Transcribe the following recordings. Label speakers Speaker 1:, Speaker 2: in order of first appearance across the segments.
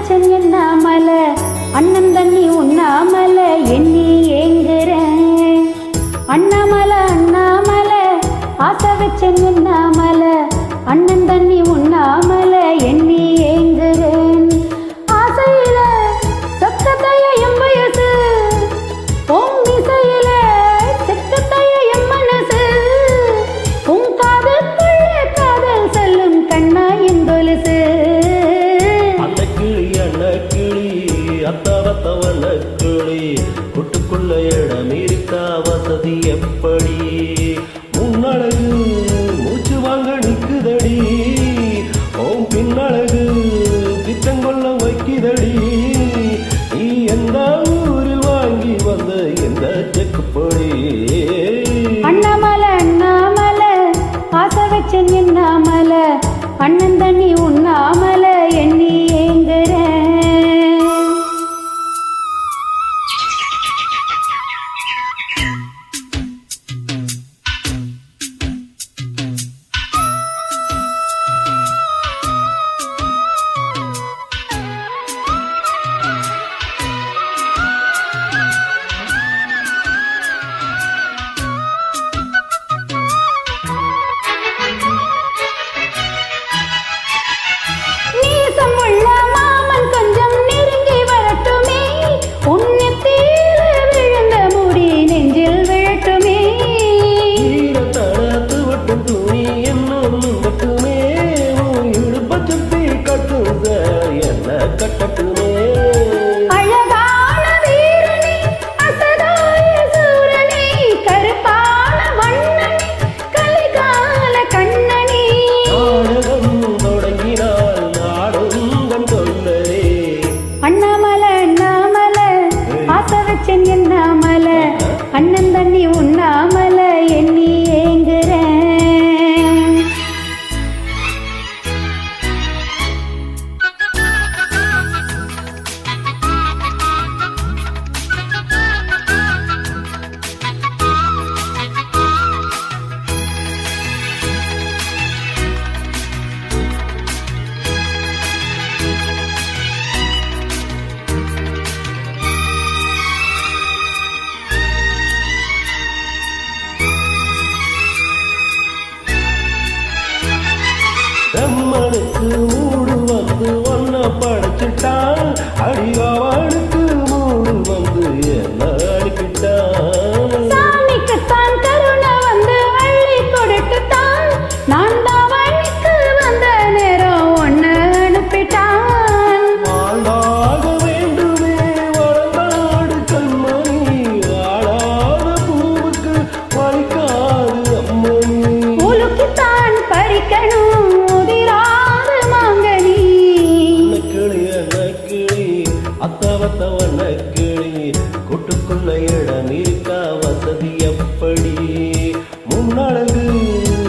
Speaker 1: வச்சன் என்னாமல அண்ணன் தண்ணி உண்ணாமல எண்ணி ஏங்குறேன். அண்ணாமல அண்ணாமல ஆசை வச்சன் என்னாமல அண்ணன் தண்ணி உண்ணாமல எண்ணி ஏங்குறேன். ஆசையில சத்தத்தைய எம் வயசு உன் இசையில செக்கத்தைய எம் மனசு உன் காதுக்குள்ள காதல் செல்லும் கண்ணா என் கொலுசு.
Speaker 2: அத்தவத்தவன கிளி கூட்டுக்குள்ள இடம் இருக்கா வசதி எப்படி? முன்னழகு மூச்சு வாங்க நிக்குதடி ஓம் பின்னழகு திட்டங்கொள்ள வைக்குதடி. நீ எந்த ஊரில் வாங்கி வந்த எந்த செக்குப்படி?
Speaker 1: அண்ணாமல அண்ணாமல ஆசை வச்சன் என்னாமல அண்ணன் தண்ணி உண்ணாமல எண்ணி ஏங்குறேன். அழகான வீரனே அசதாய சூரனே கருப்பான வண்ணனே கலிகால கண்ணனே
Speaker 2: நாடகம் தொடங்கினால் நாடகம் சொல்லலே.
Speaker 1: அண்ணாமல அண்ணாமல ஆசை வச்சன் என்னாமல அண்ணன் தண்ணி உண்ணாமல எண்ணி ஏங்குறேன்.
Speaker 2: பிரம்மனுக்கு மூடு வந்து ஒன்ன படைச்சிட்டான், அடியவனுக்கு மூடு வந்து என்ன அடிக்கிட்டான்.
Speaker 1: சாமிக்குத்தான் கருணை வந்து அள்ளி கொடுத்துட்டான், நான் தாவணிக்கு வந்த நேரம் ஒன்னு அனுப்பிட்டான்.
Speaker 2: வாழ்ந்தாக வேண்டுமே வளர்ந்தாடு கண்மணி, ஆளாத பூவுக்கு வலிக்காது அம்மணி.
Speaker 1: உலுக்கித்தான் பறிக்கணும்
Speaker 2: அத்தவத்தவன கிளி கூட்டுக்குள்ள இடம் இருக்கா வசதி எப்படி? முன்னழகு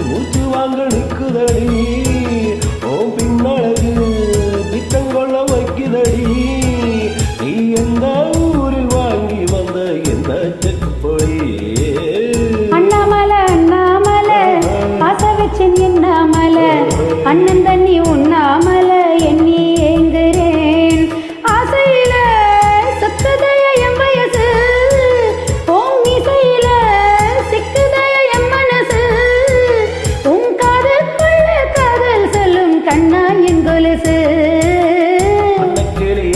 Speaker 2: மூச்சு வாங்க நிக்குதடி ஓம் பின்னழகு திட்டங்கொள்ள வைக்குதடி. நீ எந்த ஊரில் வாங்கி வந்த எந்த செக்குப்படி?
Speaker 1: அண்ணாமல அண்ணாமல ஆசை வச்சன் என்னாமல அண்ணன் தண்ணி உண்ணாமல எண்ணி ஏங்குறேன். ஆசையில சத்ததைய எம் வயசு உன் இசையில சிக்குதைய எம் மனசு உன் காதுக்குள்ள காதல் செல்லும் கண்ணா என் கொலுசு.
Speaker 2: அன்னக்கிளி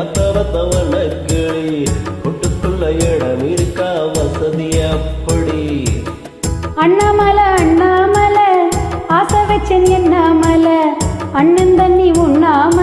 Speaker 2: அத்தவத்தவன கிளி கூட்டுக்குள்ள இடம் இருக்கா வசதி அப்படி?
Speaker 1: அண்ணாமல அண்ணாமல ஆசை வச்சன் என்னாமல அண்ணன் தண்ணி உண்ணாமல